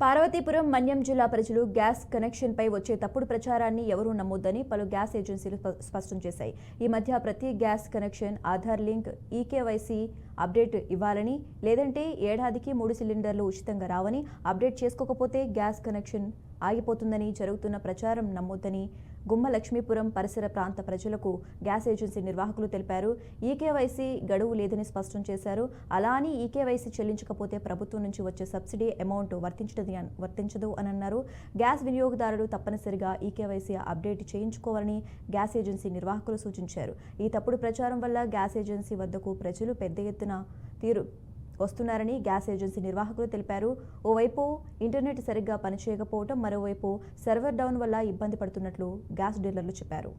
పార్వతీపురం మన్యం జిల్లా ప్రజలు గ్యాస్ కనెక్షన్పై వచ్చే తప్పుడు ప్రచారాన్ని ఎవరూ నమ్మొద్దని పలు గ్యాస్ ఏజెన్సీలు స్పష్టం చేశాయి. ఈ మధ్య ప్రతి gas connection Aadhaar link, eKYC update ఇవ్వాలని, లేదంటే ఏడాదికి 3 సిలిండర్లు ఉచితంగా రావని, అప్డేట్ చేసుకోకపోతే గ్యాస్ కనెక్షన్ ఆగిపోతుందని జరుగుతున్న ప్రచారం నమ్మొద్దని గుమ్మ లక్ష్మీపురం పరిసర ప్రాంత ప్రజలకు గ్యాస్ ఏజెన్సీ నిర్వాహకులు తెలిపారు. ఈకేవైసీ గడువు లేదని స్పష్టం చేశారు. అలా అని ఈకేవైసీ చెల్లించకపోతే ప్రభుత్వం నుంచి వచ్చే సబ్సిడీ అమౌంట్ వర్తించదు అని అన్నారు. గ్యాస్ వినియోగదారులు తప్పనిసరిగా ఈకేవైసీ అప్డేట్ చేయించుకోవాలని గ్యాస్ ఏజెన్సీ నిర్వాహకులు సూచించారు. ఈ తప్పుడు ప్రచారం వల్ల గ్యాస్ ఏజెన్సీ వద్దకు ప్రజలు పెద్ద ఎత్తున వస్తున్నారని గ్యాస్ ఏజెన్సీ నిర్వాహకులు తెలిపారు. ఓవైపు ఇంటర్నెట్ సరిగ్గా పనిచేయకపోవడం, మరోవైపు సర్వర్ డౌన్ వల్ల ఇబ్బంది పడుతున్నట్లు గ్యాస్ డీలర్లు చెప్పారు.